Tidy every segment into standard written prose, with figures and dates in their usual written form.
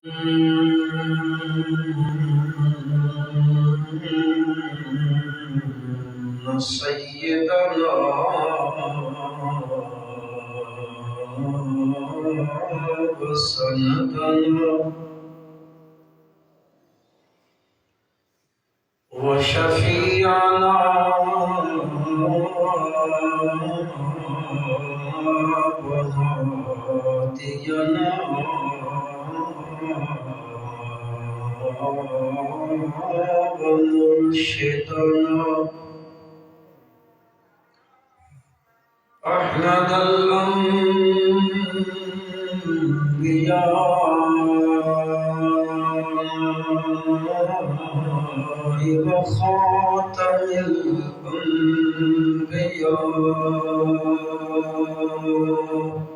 إن سيدنا وسندنا وشفيعنا وهادينا ومرشدنا أحمد الأنبياء وخاتم الأنبياء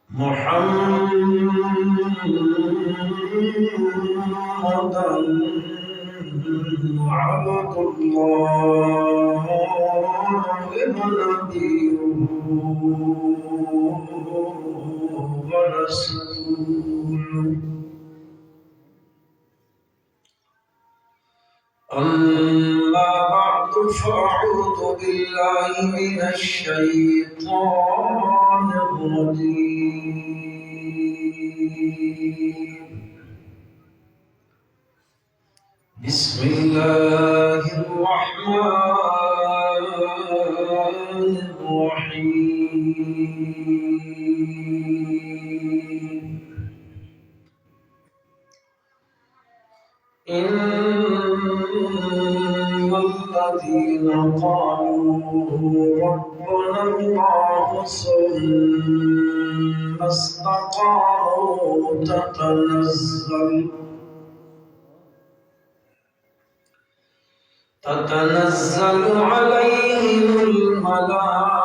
محمدا عبد الله ونبيه ورسوله أما بعد فأعوذ بالله من الشيطان الرجيم بسم الله الرحمن الرحيم إن الذين قالوا ربنا الله ثم استقاموا تتنزل عليهم الملائكة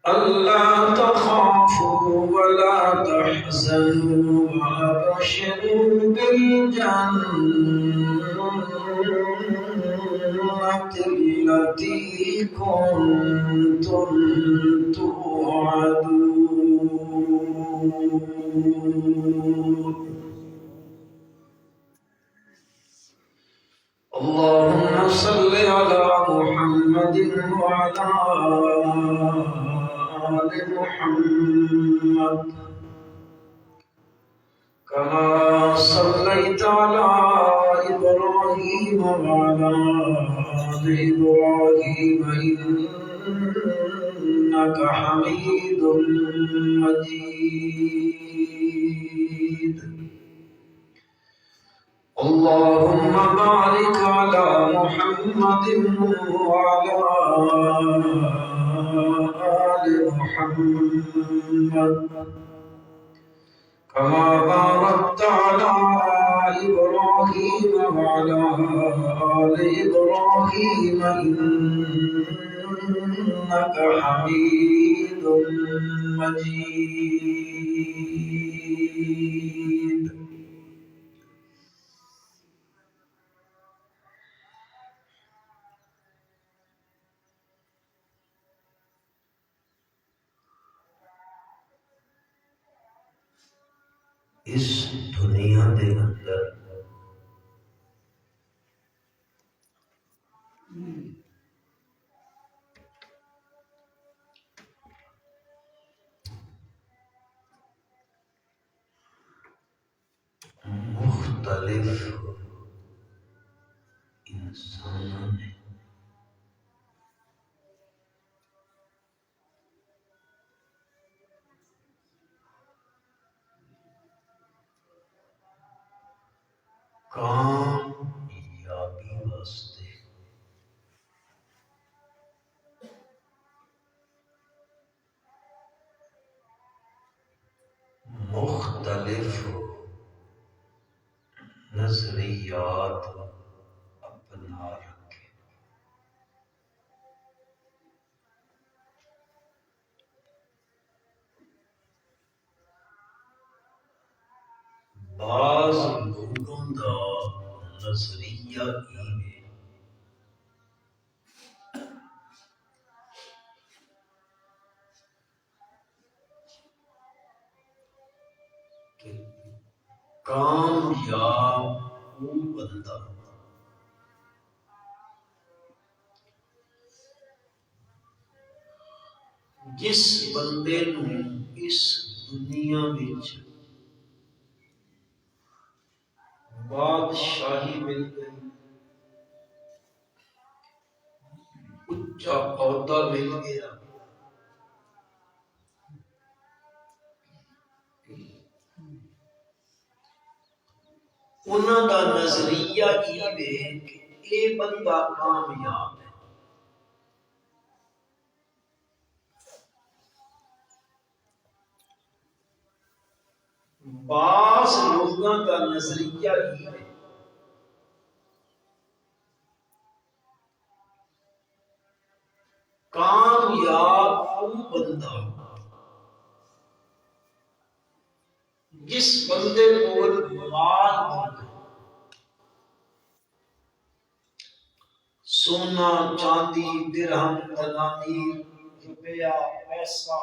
ألا تخافوا ولا تحزنوا وأبشروا بالجنة التي كنتم توعدون اللهم صل على محمد وعلى آل محمد كما صليت على إبراهيم وعلى آل إبراهيم إنك حميد مجيد اللهم بارك على محمد وعلى آل محمد كما باركت على إبراهيم وعلى آل إبراهيم إنك حميد مجيد اس دنیا دے اندر مختلف انسانوں نے کامیابی واسطے مختلف نظریات اپنا رکھے بعض لوگوں کامیاب وہ بندہ جس بندے نو اس دنیا وچ بادشاہی مل گئی، اچا عہدہ مل گیا، انہاں دا نظریہ یہ ہے کہ اے بندہ کامیاب ہے۔ بعض لوگوں کا نظریہ یہ ہے کامیاب وہ بندہ جس بندے کو مال ہوگا، سونا چاندی درہم دنانیر روپیہ پیسہ،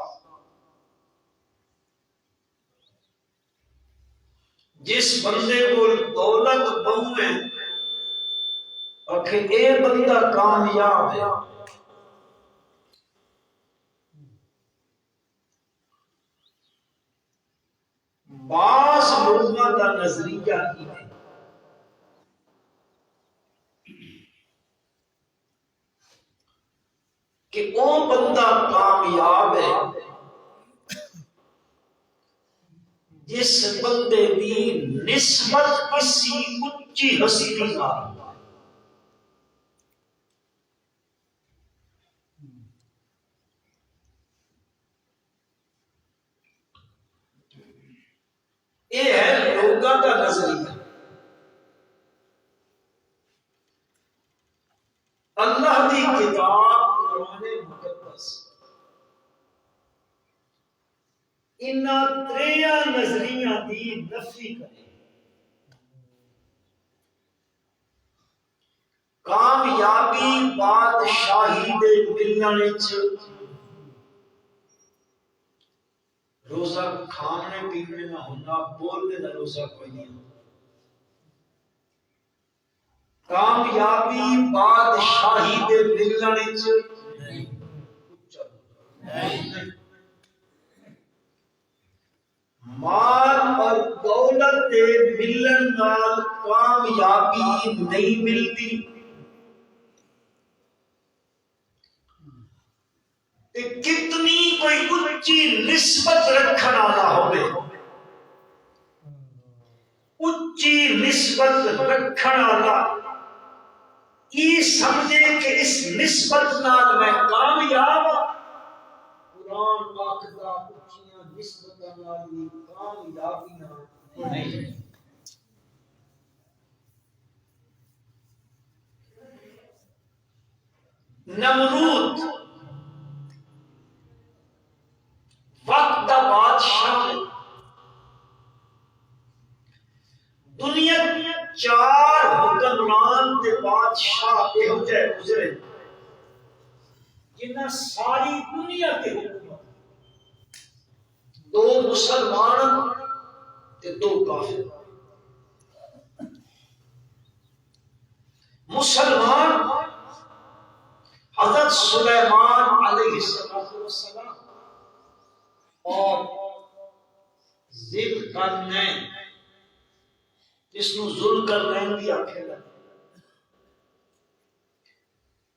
جس بندے کو دولت بہو ہے آخر اے بندہ کامیاب ہے۔ بعض لوگوں کا نظریہ یہ ہے کہ وہ بندہ کامیاب ہے جس بندے دی نسبت کسی اچھی ہستی نال یہ ہے لوگوں کا نظریہ۔ اللہ دی کتاب قرآن مقدس انہاں تریاں نظریاں دی نفی کرے۔ کامیابی بادشاہی دے ملن وچ روزہ کھانے پینے نہ ہونا، بولنے کا روزہ کوئی نہیں۔ کامیابی بادشاہی دے ملن وچ مال اور دولت دے ملن نال کامیابی نہیں ملتی۔ کتنی کوئی اچھی نسبت رکھنا نہ ہوئے، اچھی نسبت رکھنا نہ یہ سمجھے کہ اس نسبت نال میں کامیاب ہوں۔ قرآن آخدا اچھیاں نسبتاں نال بھی کامیابی نہیں۔ نمرود وقت دا بادشاہ، دنیا 4 حکمران تے بادشاہ یہو جے گزرے جنہاں ساری دنیا تے حکومت، 2 مسلمان تے 2 کافر۔ مسلمان حضرت سلیمان علیہ السلام اور ذوالقرنین جس نو ذوالقرنین بھی آکھے گا،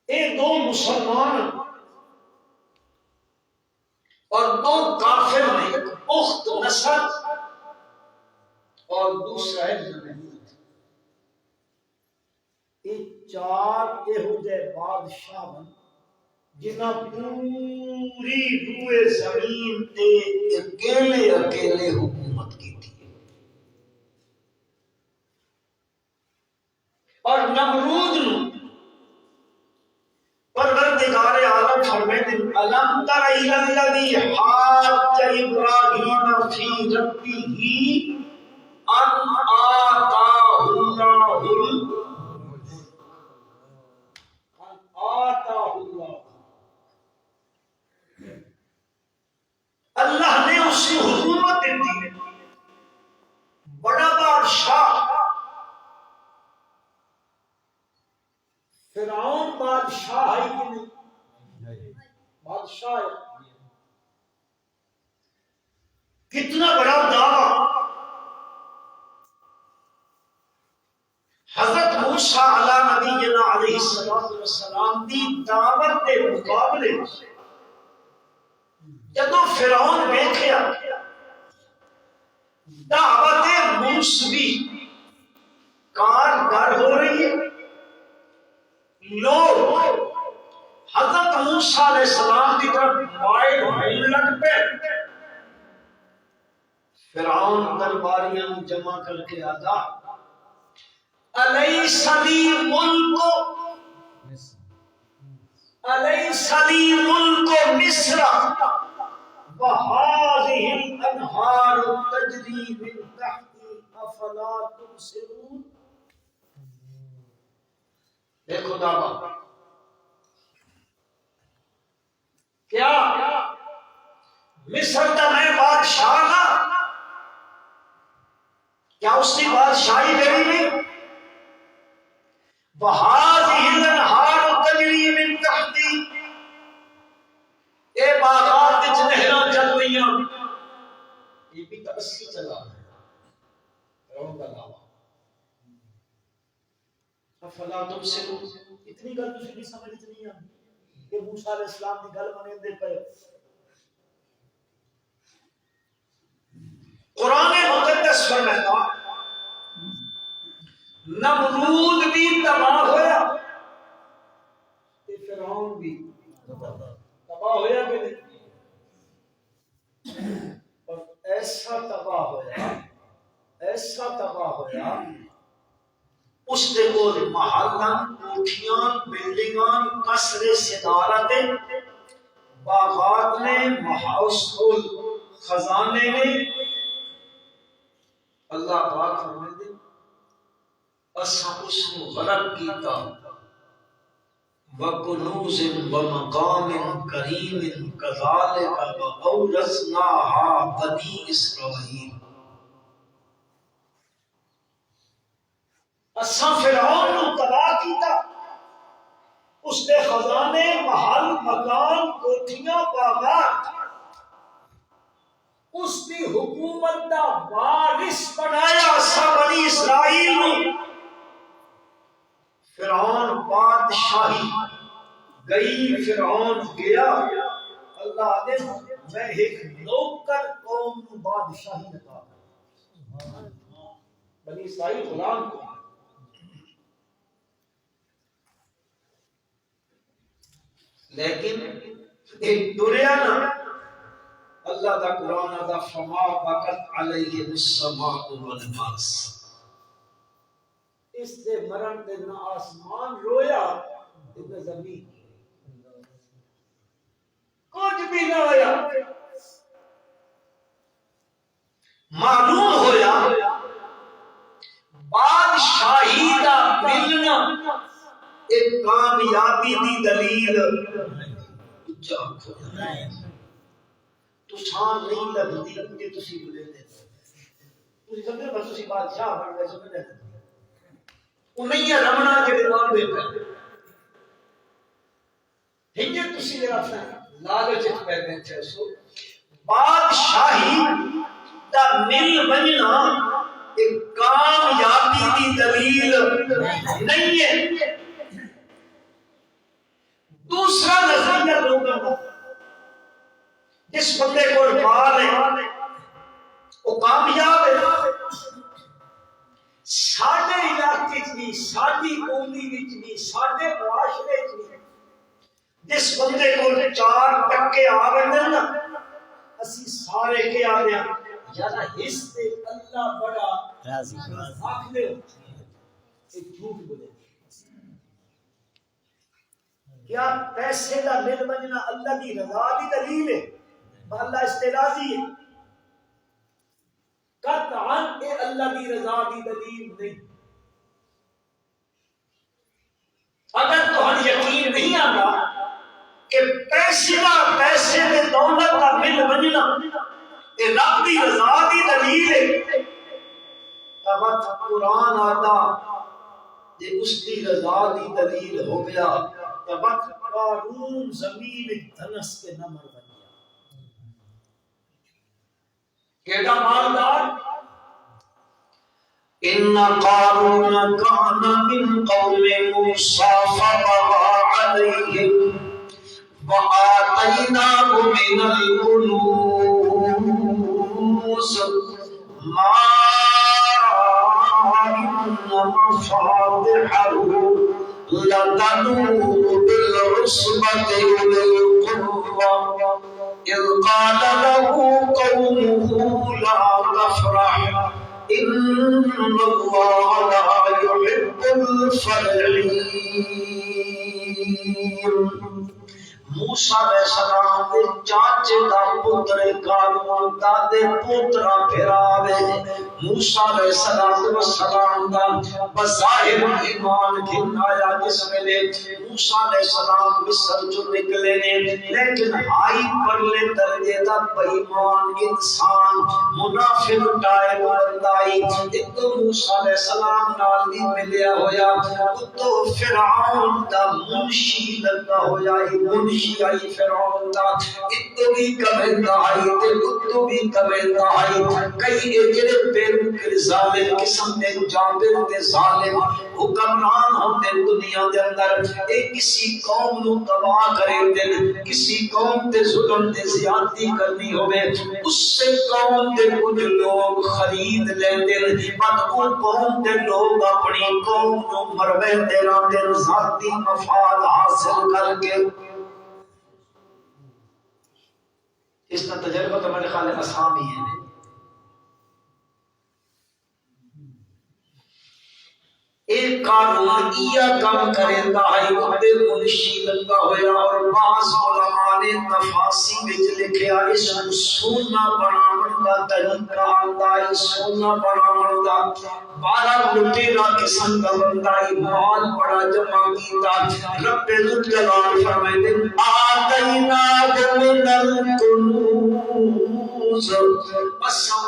یہ 2 مسلمان اور 2 کافر نے، ایک اخت نصر اور دوسرا ہے نمرود۔ یہ 4 یہو جے بادشاہ جنہاں پوری روئے زمین تے اکیلے اکیلے حکومت کی تھی۔ اور نمرود نو پروردگار عالم فرمائے الم تر الی الذی حاج ابراہیم فی ربہ ان آتاہ اللہ، اللہ نے اس کو حکومت دی، بڑا بادشاہ بادشاہ ہے کہ نہیں؟ بادشاہ ہے. کتنا بڑا دعویٰ. حضرت موسیٰ علیہ نبینا علیہ السلام دی دعوت کے مقابلے جدو فرعون ویکھیا دعوت موسوی کارگر ہو رہی ہے، لوگ حضرت موسیٰ علیہ السلام کی طرف مائل ہونے لگ پے. فرعون درباریاں جمع کر کے آتا الیس لی ملک مصر وہذہ الانہار تجری من تحتی افلا تبصرون. دیکھو دعویٰ کیا مصر کا میں بادشاہ ہاں، کیا اس کی بادشاہی میری نہیں؟ وہذہ الانہار تجری من تحتی، اے باغات وچ نہراں چل رہیاں. یہ بھی تبصری چلا ہے فرعون کا دعویٰ. افلا تبصرون، اتنی گل تسی نہیں سمجھ نہیں آ کہ موسیٰ علیہ السلام کی گل منے پے. قرآن مقدس فرماتا نمرود بھی تباہ ہویا تے فرعون بھی تباہ ہویا کہ نہیں؟ اور ایسا تباہ ہویا اس دے کول محلاں کوٹھیاں بلڈنگاں قصر صدارت باغات نے ہاؤس ہول خزانے نے. اللہ پاک فرماتے اساں اس کو غرق کیتا وکنوز ومقام کریم کذالک واورثناها بنی اسرائیل. اساں فرعون نو تباہ کیتا، اس دے خزانے محل مکان کوٹھیاں باغات اس دی حکومت دا وارث بنایا سا بنی اسرائیل نو. فرعون بادشاہی گئی، فرعون گیا. اللہ نے میں ایک نوکر قوم نو بادشاہی عطا کر. بنی اسرائیل غلام کو لیکن ایک دنیا نا اللہ دا قرآن دا فما بقت علیہ السماء والماس. اس سے مرن دے نہ آسمان رویا نہ زمین، کچھ بھی نہ ہویا. معلوم ہویا بادشاہی دا ملنا ایک کامیابی دی دلیل. تو شان نہیں لگتی کہ تسی بولے دے تسی سمجھے بس تسی بادشاہ بن گئے سمجھے انہیں رمنا کے دماغ دے پہ ہنجے تسی جرا لالچ پہ بیٹھے سو. بادشاہی دا مل بننا ایک کامیابی دی دلیل نہیں ہے. دوسرا نظریہ لوگوں کا جس بندے کو مال ہے وہ کامیاب ہے. ساڈے علاقے بھی، ساڈی قومی وچ بھی، ساڈے معاشرے وچ بھی جس بندے کو 4 ٹکے آ گئے نا اسی سارے کے آ گیا یار اس سے اللہ بڑا راضی آکھ دے ایک جھوٹ بولے. کیا پیسے دا مل بننا اللہ کی رضا کی دلیل ہے؟ اللہ اس سے راضی ہے؟ قطعاً اے اللہ کی رضا کی دلیل نہیں. اگر تو ہم یقین نہیں آتا کہ پیسے میں دولت کا مل بننا اے رب کی رضا کی دلیل ہے تب قرآن آتا کہ اس کی رضا کی دلیل ہو گیا تبت قارون زمین دھنس کے نمر بن گیا. کیڑا مالدار؟ ان قارون کان من قوم موسیٰ فبغى علیہم وآتیناہ من الکنوز ما ان مفاتحہ لتنوء بالعصبة أولي القوة إذ قال له قومه لا تفرح إن الله لا يحب الفرحين. موسیٰ علیہ السلام دے چاچے دا پتر قارون دادے پوترا پھراوے. موسیٰ علیہ السلام دا بظاہر ایمان گھنایا جس ویلے موسیٰ علیہ السلام مصر جو نکلے نے، لیکن ہائی پرلے درجے دا بے ایمان انسان منافق ٹائے بندائی اتو موسیٰ علیہ السلام نال بھی ملیا ہویا. اتو فرعون دا منشی لگا ہویا، منشی آئی فرعون دا اتو بھی کمیندا آئی تے اتو بھی کمیندا آئی. کئی اجرے پیر ظالم قسم دے جابر دے ظالم حکمران ہوتے دنیا دے اندر. ایک کسی قوم نو تباہ کرے دن، کسی قوم دے ظلم دے زیادتی کرنی ہوئے، اس سے قوم دے کچھ لوگ خرید لے دن، پر وہ قوم دے لوگ اپنی قوم نو مروے دینا دن ذاتی مفاد حاصل کر کے. اس کا تجربہ تو میرے خیال اسامی ہے. ایک قارون یہ کام کرتا ہے اندے منشی لگا ہویا. اور بعض علماء نے تفاصیل وچ لکھیا اس کو سونا بناون دا طریقہ آندا ہے. سونا بناون دا 12 لٹیرا قسم دا بندہ مال بڑا جمع کیتا. رب ذوالجلال فرمائے آتینا من الکنوز، بس ہم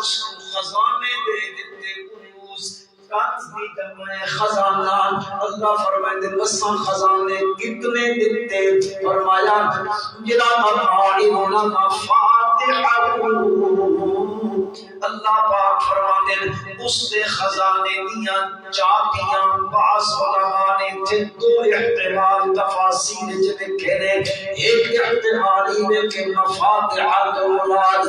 خزانے دے دیتے. کنوز کنز دی جمع خزانہ. اللہ فرمائے بساں خزانے کتنے دیتے؟ فرمایا جنا مفاعلون مفاتحہ. اللہ پاک فرماتے اس دے خزانے دیاں چابیاں. بعض علماء نے دو احتمال تفاسیر وچ لکھے نے. ایک احتمال یہ کہ مفاتحہ تو مراد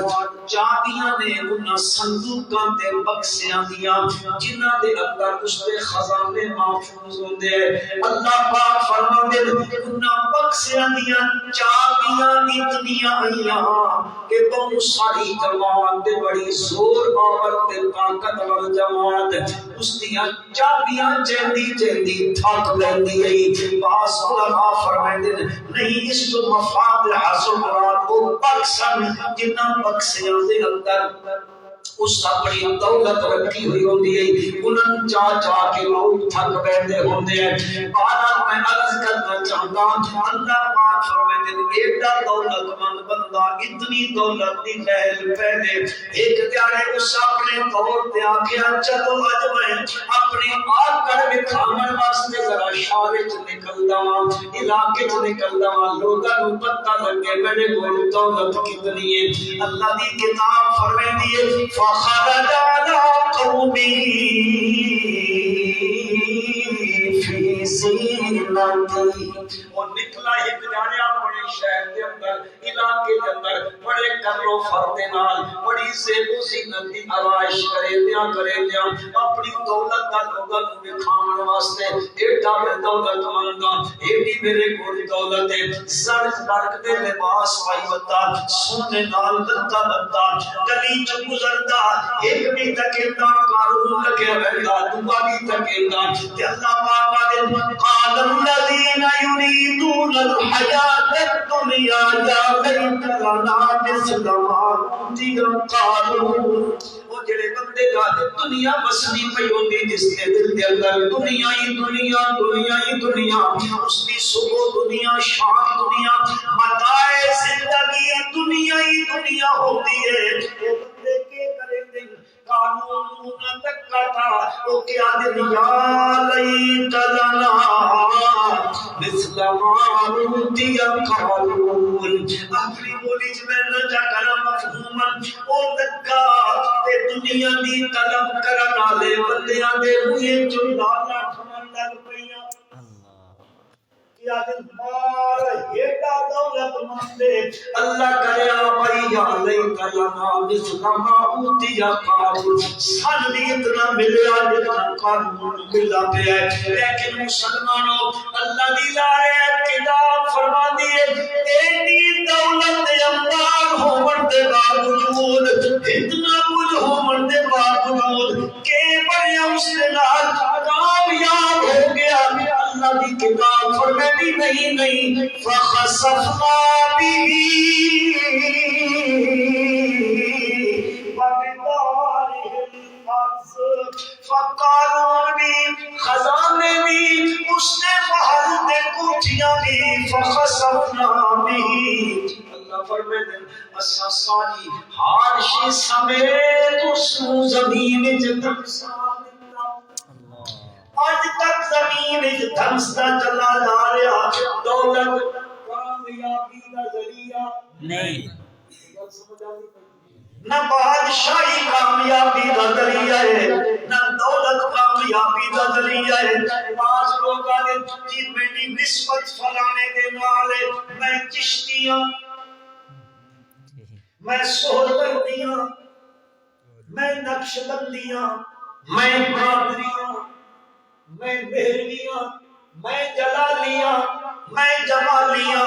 چابیاں نے انہاں صندوقاں تے بکسیاں دیاں جنہاں دے اندر اس دے خزانے محفوظ ہوندے. اللہ پاک فرماتے انہاں بکسیاں دیاں چابیاں اتنیاں آئیاں کہ بہت ساری جماعت دے بڑی زور آور تے طاقت اور جماعت اس دیاں چابیاں جلدی جلدی تھک لیندی ہے. بعض علماء فرماتے نہیں اس کو مفاتحہ سے مراد وہ بکسن جنہاں بکسیاں دے اندر اس اپنی دولت رکھی ہوئی ہوندی ہے. انہاں چا چا کے لوگ تھک بیٹھے ہوندے ہیں. بہرحال میں عرض کرنا چاہتا ہوں اللہ پاک فرماتے ہیں ایڈا دولت مند بندہ اتنی دولت دی لہر پہلے ایک دیارے اس اپنے طور تے آکھیا چلو اج میں اپنی آکڑ وکھاون واسطے ذرا شہر وچ نکلدا ہاں، علاقے وچ نکلدا ہاں، لوکاں نوں پتہ لگے میرے کول دولت کتنی ہے. اللہ دی کتاب فرماندی ہے فخرج على قومه في زینته. اور نکلا ایک جانے اپنے شہر کے اندر علاقے کے اندر بڑے کرو فرد نال بڑی زیب و زینت دی آرائش کرے دیا اپنی دولت دا لوگاں نوں دکھاون واسطے. ایڈا میں دولت مند ایڈی میرے کول دولت ہے. سڑک برق دے لباس پائی وتا سونے نال لتا لتا گلی چ گزردا ایک بھی تکیدا قارون لگے ویلا دوبا بھی تکیدا. تے اللہ پاک دے قال الذين يريدون الحياة الدنيا يا ليت لنا مثل ما أوتي قارون. وہ جڑے بندے کا دنیا بسنی پئی ہوندی جس کے دل دے اندر دنیا ہی دنیا دنیا ہی دنیا اس دی صبح دنیا شام دنیا متاع زندگی دنیا ہی دنیا ہوتی ہے. وہ بندے کے کرے دن قانون نہ تکتا وہ کیا دن یا لیت لنا مثل ما اوتی قارون اپنی بولی چ میں نہ جا کر مفہوم او لگا تے دنیا دی طلب کرن والے بندیاں دے منہ چوں لالا ٹھمن لگ پئیاں یا دل مار ہیٹا دولت مندے اللہ کریا بھائی یا لیت لنا مثل ما اوتی قارون سن بھی اتنا ملیا جتنا قارون ملا پیا ہے لیکن مسلمانوں اللہ دی لارے کتاب فرما دیے ایڈی دولت اموال ہون دے باوجود اتنا کچھ ہون دے باوجود کہ بڑے اس کے نال کامیاب ہو گیا اللہ دی کتاب فرماتی نہیں فخسفنا به وبداره الارض فقارون بھی خزانے بھی اس نے محل دے کوٹھیاں بھی فخسفنا به اللہ فرماتے اسا ساری ہر شے سمیت اس زمین وچ دھنسا آج تک زمین وچ دھنستا چلا جا رہا دولت کامیابی کا ذریعہ نہیں نہ بادشاہی کامیابی کا ذریعہ ہے نہ دولت کامیابی کا ذریعہ ہے بعض لوگ آگے جی میری نسبت فلانے دے نال میں چشتیاں میں سہروردیاں میں نقشبندیاں میں قادریاں میں مہرویاں میں جلالیاں میں جمالیاں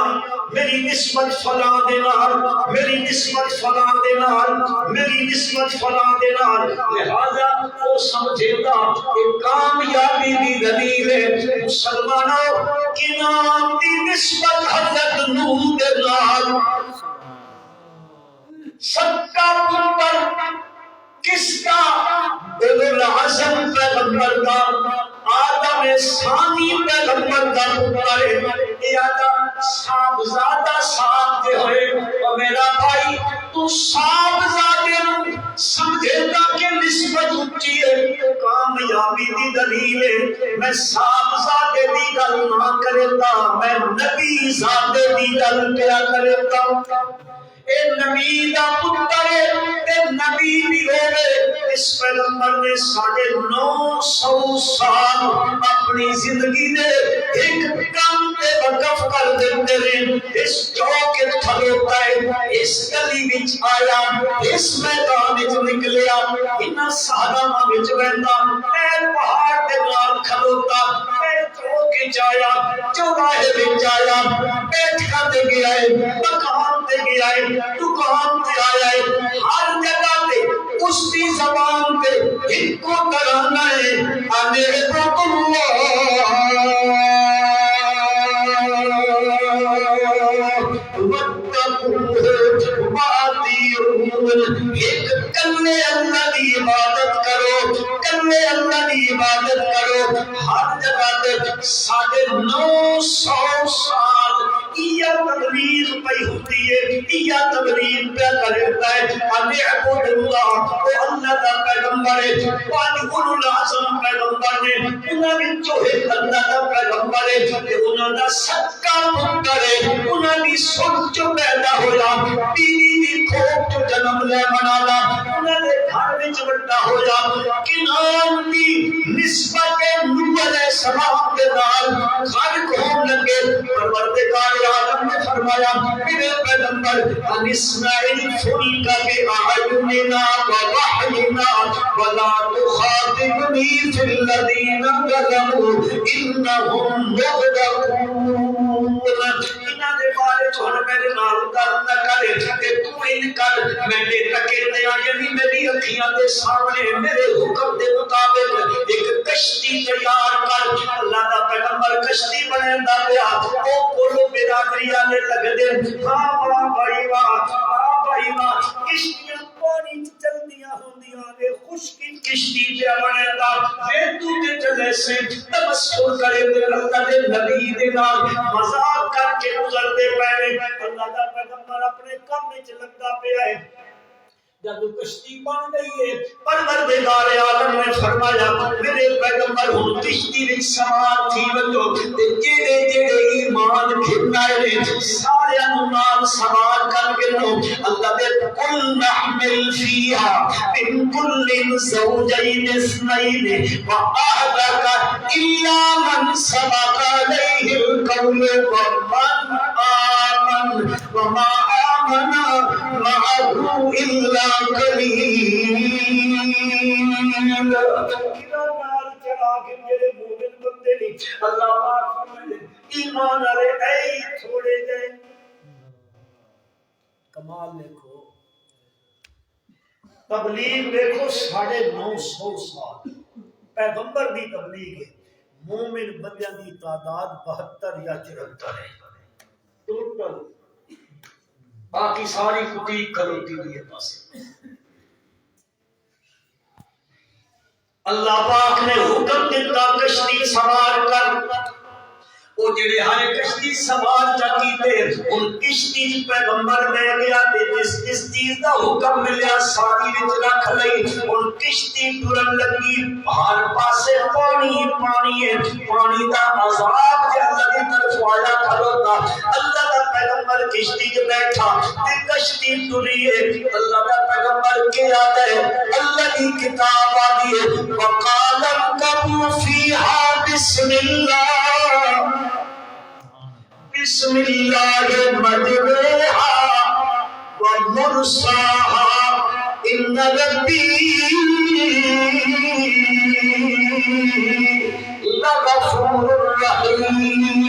میری نسبت فلاں دے نال میری نسبت فلاں دے نال میری نسبت فلاں دے نال لہذا وہ سمجھے گا کہ کامیابی دی دلیل ہے مسلمانوں انعام دی نسبت حضرت نوح دے نال سکا پتر کس کا العظم پیغمبر کا آدم ثانی پیغمبر کا پتر ہے یہ آدم صاحبزادہ صاحب دے ہوئے اور میرا بھائی تو صاحبزادے نو سمجھے گا کہ نسبت اونچی ہے کامیابی دی دلیل ہے میں صاحبزادے دی گل نہ کرتا میں نبی زادے دی گل کیا کرتا اے نبی دا پتر اے نبی بھی ہوئے اس پیغمبر نے 950 سال اپنی زندگی دے ایک کام تے وقف کر دیتے رہے اس چوک کھلوتا ہے اس گلی وچ آیا اس میدان وچ نکلیا انہاں صحراواں وچ رہندا اے پہاڑ دے نال کھلوتا اے چوک وچ آیا چوراہے وچ آیا بیٹھا تے گیا ہے مکان تے گیا ہے دکان تے آیا ہے ہر جگہ تے اس کی زبان تے ایک کو ترانا ہے انعبد اللہ واتقوہ واطیعون ایک کلے اللہ کی عبادت کرو کلے اللہ کی عبادت کرو ہر جگہ تے 950 سال یہ تبلیغ پہ ہوتی ہے یہ تبلیغ پہ کرتا ہے انعبد اللہ وہ اللہ کا پیغمبر ہے اولو العزم پیغمبر نے انہاں وچوں ایک اللہ کا پیغمبر ہے انہاں دا سکا پتر ہے انہاں دی سوچ پیدا ہویا بیوی دی کھوپ چ جنم لے منالا انہاں دے گھر وچ بڑا ہویا کنان دی نسبت نوح علیہ السلام کے نال خالق ہون لگے پروردگار عالم نے فرمایا میرے پیغمبر ان اسماعیل فلک کے اعیننا ووحینا ولا تخاطبنی فی الذین ظلموا انہم مغرقون انہاں دے بارے چھوڑ میرے نال گل نہ کرے کہ تو ان کر میرے تکے تے یعنی میری اکھیاں دے سامنے میرے حکم دے مطابق ایک کشتی تیار کر اللہ دا پیغمبر کشتی بنیندا پیا او کولو برادری والے لگ دے ہاں بھائی واہ کشتیاں پانی چ چلدیاں ہوندیاں نے خشکی کشتی تے بنیندا پھر تو تے چلے سے تبسم کرے تے اللہ دے نبی دے نال مذاق کر کے گزردے پے اللہ دا پیغمبر اپنے کام وچ لگا پیا ہے جب کشتی بن گئی ہے پروردگار عالم نے فرمایا میرے پیغمبر ہن کشتی وچ سوار تھی ونجو تے جڑے جڑے ایمان کھڑنا ہے سارے نوں نال سوار کر کے لو اللہ دے کل نحمل فیھا من کل زوجین اثنین واهلک الا من سبق علیہ القول ومن آمن وما آمن معه الا قلیل اللہ پاک ایمان والے اے تھوڑے جے کمال دیکھو تبلیغ دیکھو 950 سال پیغمبر دی تبلیغ ہے مومن بندیاں دی تعداد 72 یا 74 ہے ٹوٹل باقی ساری کٹی کھلوتی ہوئی ہے پاسے اللہ پاک نے حکم دیتا کشتی سوار کر وہ جڑے ہر کشتی سوار چکیتے ان کشتی پیغمبر لے گیا تے جس چیز دا حکم ملیا ساری وچ رکھ لئی ان کشتی ٹرن لگی ہر پاسے پانی پانی ہے پانی دا عذاب جے اللہ دی طرف آیا کھلوتا اللہ دا پیغمبر کشتی وچ بیٹھا تے کشتی ٹری ہے اللہ دا پیغمبر کیا ہے اللہ دی کتاب آ دی ہے وقال اركبوا فيها بسم الله بسم الله مجريها ومرساها إن ربي لغفور رحيم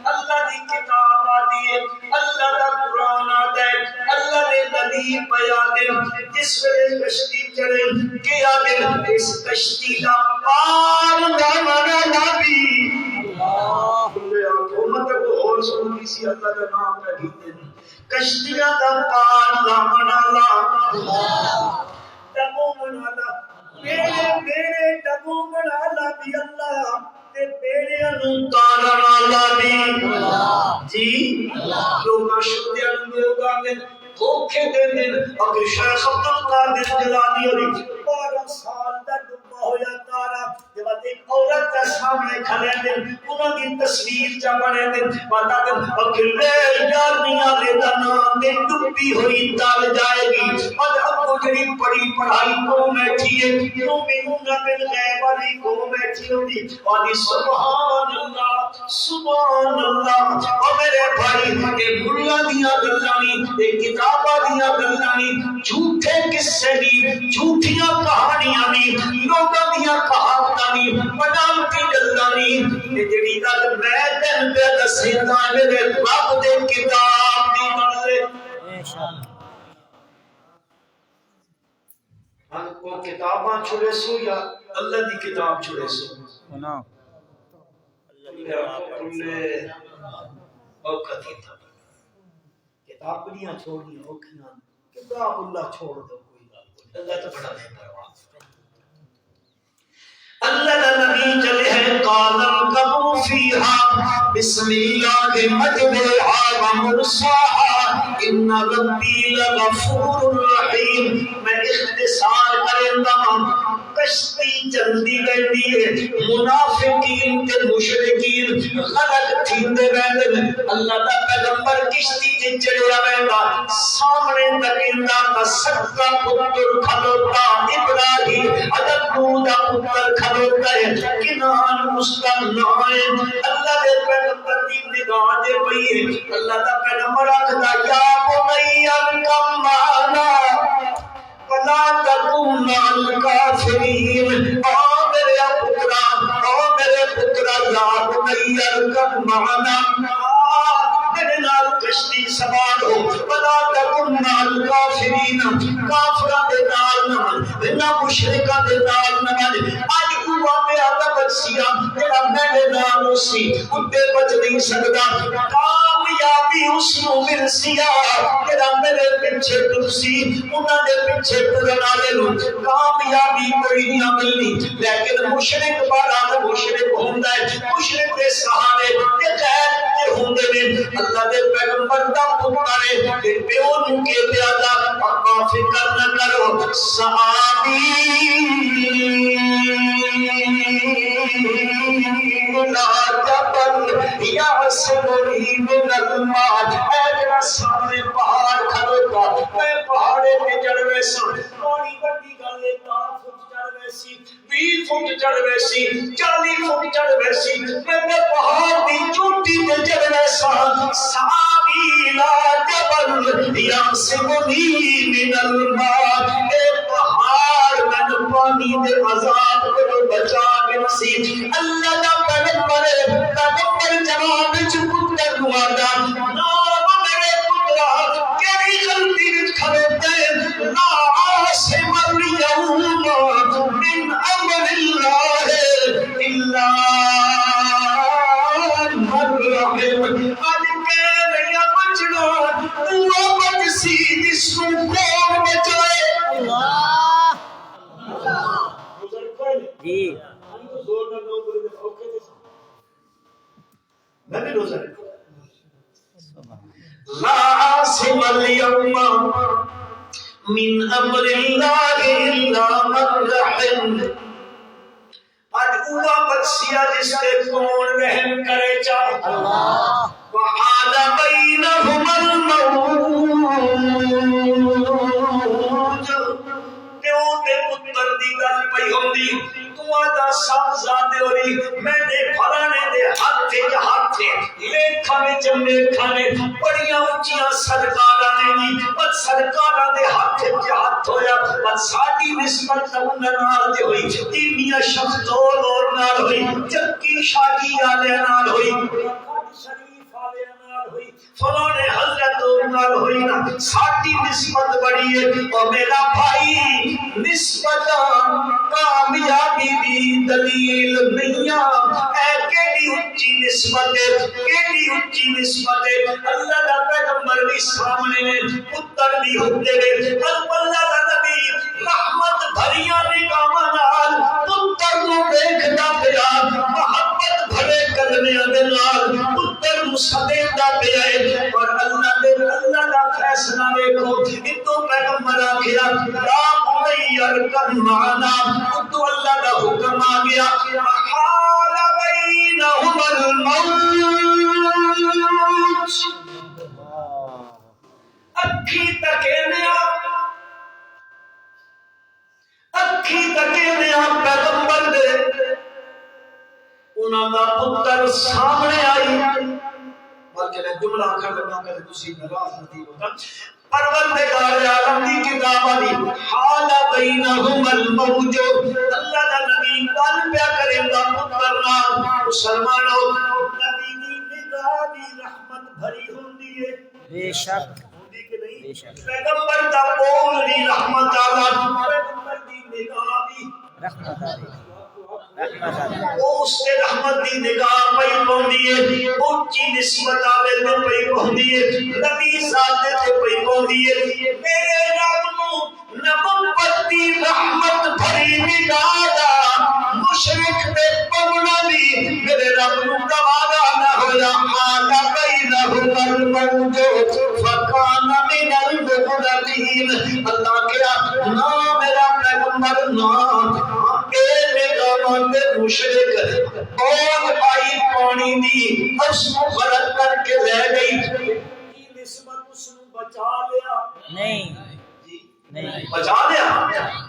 اللہ دی کتاب آدھی ہے اللہ دا قرآن آتا ہے اللہ نے نبی بیان جس ویلے کشتی چڑھے کیا دن اس کشتی کا پار نہ نبی مطلب اور سنی سی اللہ کا نام کا گیتے کشتیاں دا پار نہ ڈبو منالا میرے ڈبو منالا بھی اللہ تے بیڑے انو تالا والا بھی جی لوگا شدیاں لوگا میں دھوکے دے دن اگر شیخ عبدالقادر جیلانی علی 12 سال دا ڈبا ہویا تارا جب ایک عورت کے سامنے کھڑے دن انہوں کی تصویر جا بنے دن بتا دن اگر لے یارنیاں لے دنا میں ڈبی ہوئی تال جائے گی اور اب کو جڑی پڑھی پڑھائی کو بیٹھی ہے مومنون بالغیب والی کو بیٹھی ہوئی اور سبحان اللہ اور میرے بھائی اے ملا دیاں گلاں اے کتاباں دیاں گلاں جھوٹے قصے نہیں جھوٹیاں کہانیاں نہیں لوگاں دیاں کہاوتاں نہیں بناوٹی گلاں نہیں تے جڑی گل میں تینوں پہ دسیندا میرے رب دے کتاب دی گل ہے ہم کو کتاباں چھڑے سو یا اللہ دی کتاب چھڑے سو نا کتابیاں چھوڑنی اوکھیاں کتاب اللہ چھوڑ دو کوئی بات اللہ تو بڑا بے پرواہ اللہ کا نبی چلے ہیں قالم کبو فیہا بسم اللہ مجرہا ومرساہا ان ربی لغفور رحیم میں اختصار کرندہ کشتی جلدی بیٹھی ہے منافقین کے مشرکین غلط تھیندے بیٹھے اللہ کا پیغمبر کشتی کے چڑھیا بیٹھا سامنے تکندہ کا سکا پتر کھلوتا ابراہیم حضرت نوح کا پتر کھلوتا ہے کنان مستمنائے اللہ دے پیغمبر دی نگاہ دے پئی ہے اللہ کا پیغمبر آکھدا یا بنی ارکم معنا فلا تکون مع الکافرین او میرے پترا یا بنی ارکم معنا میرے نال کشتی سوار ہو فلا تکون مع الکافرین کافراں دے نال نہ مشرکاں دے نال اج ہوا پہ آتا بچیا تیرا میرے نال اسی اتے بچ نہیں سکتا کامیابی اس نو مل سیا تیرا میرے پیچھے تلسی انہاں دے پیچھے ٹرن والے نو کامیابی کوئی نہیں ملنی لیکن مشرک بارا مشرک ہوندا ہے مشرک دے سہارے تے غیر تے ہوندے نے اللہ دے پیغمبر دا کرے تے پیو نو کے پیادا ابا فکر نہ کرو صحابی لا جبل یعصمنی من الماء اے جڑا سامنے پہاڑ کھڑوتا میں پہاڑے تے چڑھوے سا پانی بڑی گل ہے 10 فٹ چڑھوے سی 20 فٹ چڑھوے سی 40 فٹ چڑھوے سی میں پہاڑ دی چوٹی تے چڑھوے سا صحابی لا جبل یعصمنی من الماء اے پہاڑ میں پانی دے عذاب کو بچا کے سی اللہ دا پیغمبر جواب وچ پتر نو آندا نام میرے پترا کیڑی غلطی وچ کھڑوتے لا عاصم اليوم من امر اللہ الا من رحم اج کے نہیں بچنا تو بچ سی جس کو کون بچائے اللہ جی زور نہ لو بولے اوکے میں بھی روزہ رکھوں لا عاصم اليوم من امر اللہ الا من رحم اج ہوا بچیا جس پہ کون رحم کرے چاہ اللہ وحال بینہم الموج پیو تے پتر دی گل پئی ہوندی تو آدھا سب زیادہ ہو رہی میں دے پھلانے دے ہاتھ لیکھا میں جمعے کھانے بڑیاں اونچیاں سرکاراں نے نہیں بس سرکاراں دے ہاتھ ہویا بس ساڈی نسبت انہاں نال تے ہوئی تی میاں شخص دور نال ہوئی چکی شادی والے نال ہوئی شریف والے نال ہوئی فلانے حضرت نال ہوئی نا ساڈی نسبت بڑی ہے او میرا بھائی نسبت کامیابی دی دلیل نہیں اے کیڑی اونچی نسبت ہے کیڑی اونچی نسبت ہے اللہ دا پیغمبر بھی سامنے نے پتر بھی ہوتے گئے اللہ دا نبی رحمت بھریاں نگاہاں نال پتر نو دیکھدا پیا محبت بھرے کلمیاں دے نال پتر نو سدیندا پیا اور اللہ دا فیصلہ دیکھو تو پیغمبر آکھیا لا غیر کرمانا تو اللہ دا حکم آ گیا حال بینہم الموت اکھی تکے نیا پیغمبر دے انہاں دا پتر سامنے آئی بلکہ میں جملہ آخر لگا کہ تسی ناراض نہ ہوتا پروردگار عالم دی کتاب علی حال بینہم الموج اللہ دا نبی گل پیا کرے گا پتر نال مسلمانوں نبی دی نگاہ دی رحمت بھری ہوندی ہے بے شک ہوندی کہ نہیں پیغمبر دا بول دی رحمت والا پیغمبر دی نگاہ دی رحمت والی اس کے رحمت دی نگاہ پئی پوندی ہے اونچی نسبت آوے تے پئی پوندی ہے نبی ذات تے پئی پوندی ہے میرے رب نو نبوت دی رحمت بھری نگاہ دا مشرک تے پونا بھی میرے رب نو گوارا نہ ہویا حال بینہم الموج فکان من المغرقین اللہ کیا نا میرا پیغمبر نا اے نگاہ مشرک اور آئی پانی دی اس کو غلط کر کے لے گئی نسبت اس نے بچا لیا نہیں بچا لیا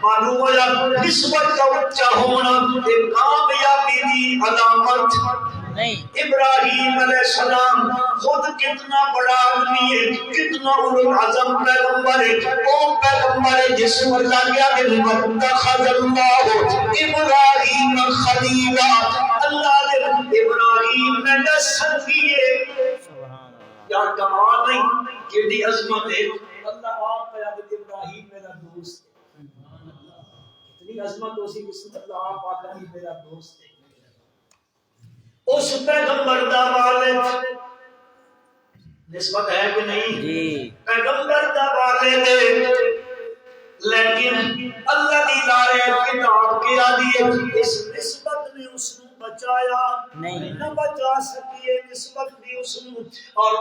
معلوم ہو جا نسبت کا اچھا ہونا ایک کامیابی دی علامت نہیں ابراہیم علیہ السلام خود کتنا بڑا آدمی ہے کتنا اولوالعظم پیغمبر ہے وہ پیغمبر ہے جس کو اللہ کیا کہ وَاتَّخَذَ اللَّهُ ابراہیم خلیلا اللہ نے ابراہیم میں سنگی ہے یار کمال نہیں کیڑی عظمت ہے اللہ آپ پہ ابراہیم میرا دوست ہے کتنی عظمت ہو سی جس میں اللہ آپ آدمی میرا دوست ہے اس پیغمبر دا والد نسبت ہے کہ نہیں پیغمبر دا والد لیکن اللہ دی لارے کتاب کیا دی اس نسبت نے اس کو بچایا نہیں۔ نہ بچا سکیے اس وقت بھی اس اور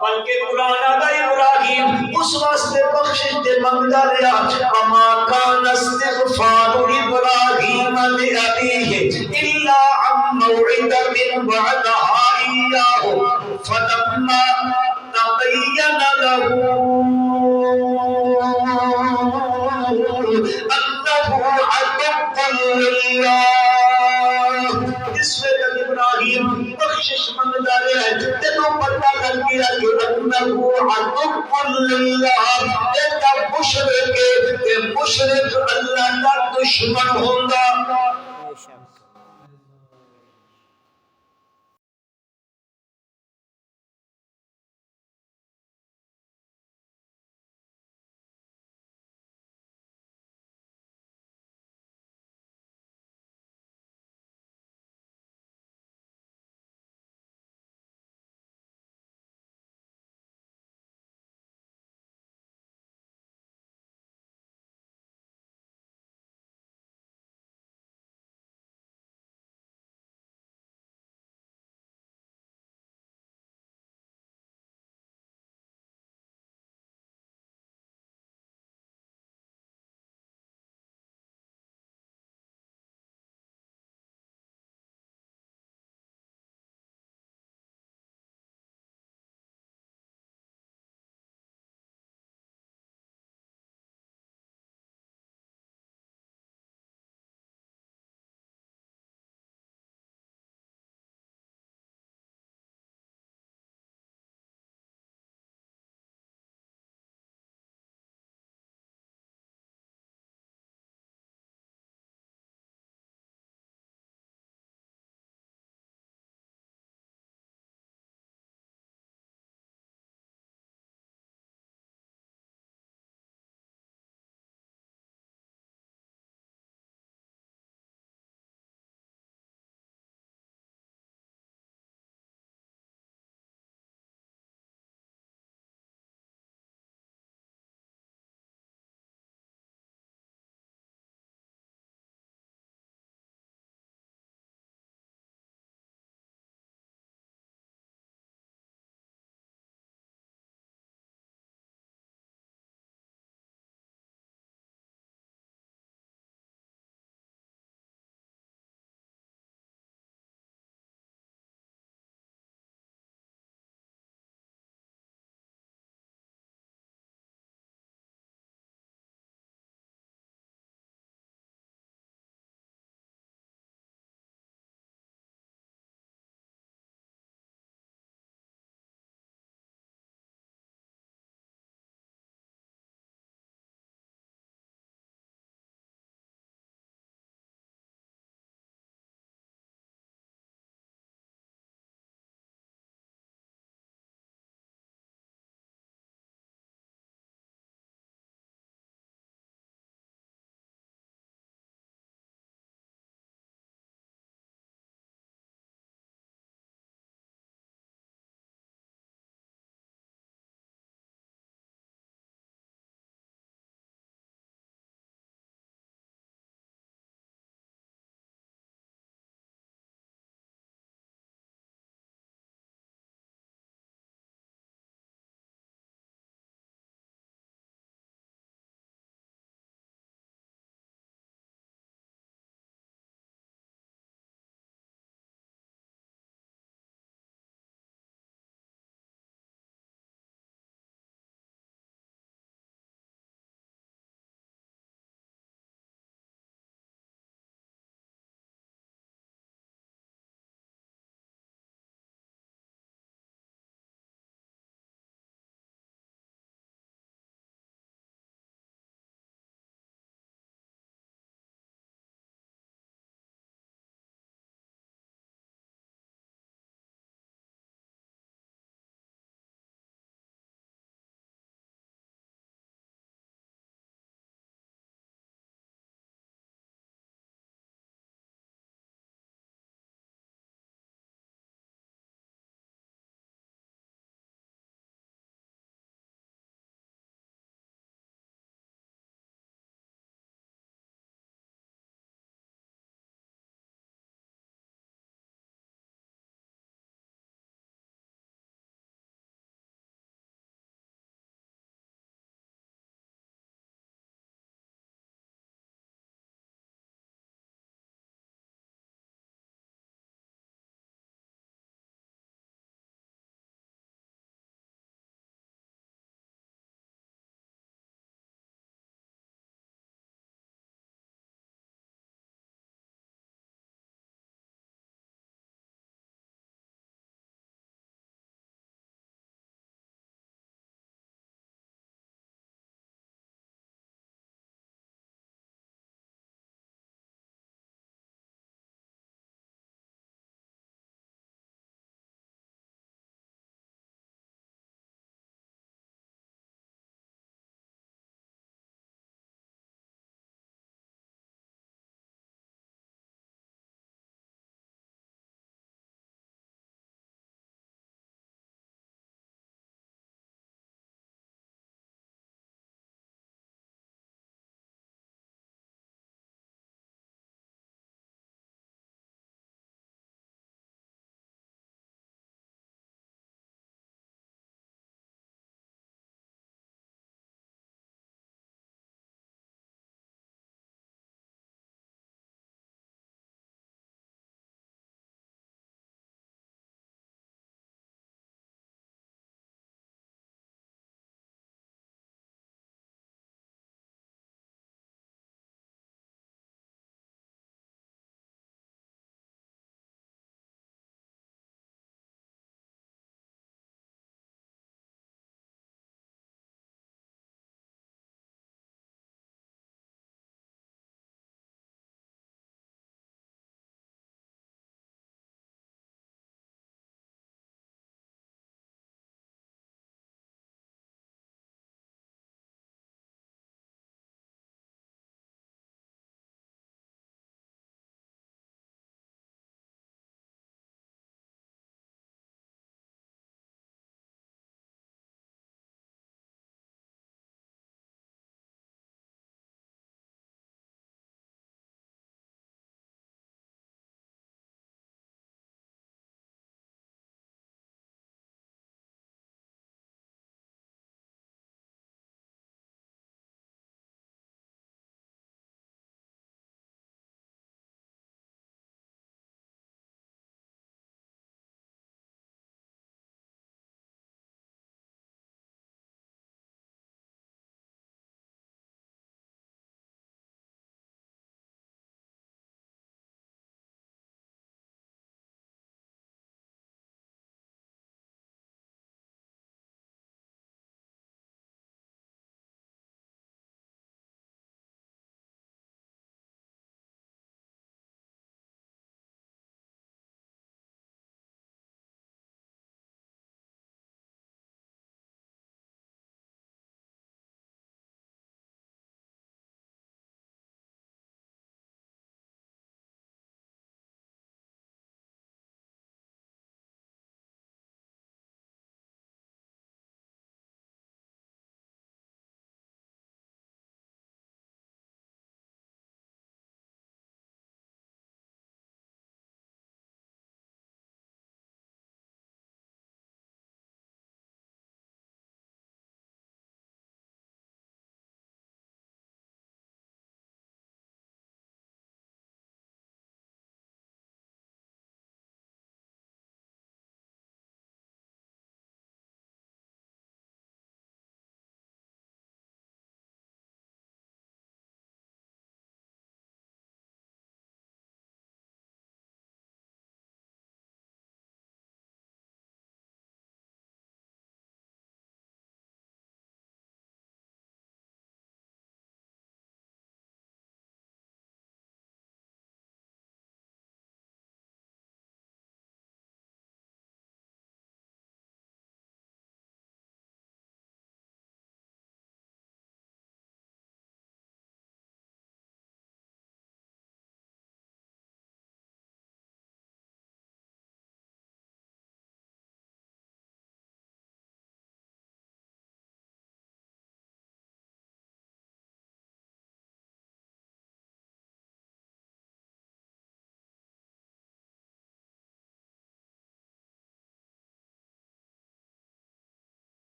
بلکہ قرآن آگا ابراہیم اس واسطے بخشش دے منگتا رہا اما کان استغفار ابراہیم لأبیہ الا عن موعدۃ وعدہا ایاہ فلما تبین له انه عدو للہ اس وقت ابراہیم بخشش منگتا رہا ہے جب پتہ لگ گیا کہ انه عدو للہ ایک مشرک اللہ کا دشمن ہوگا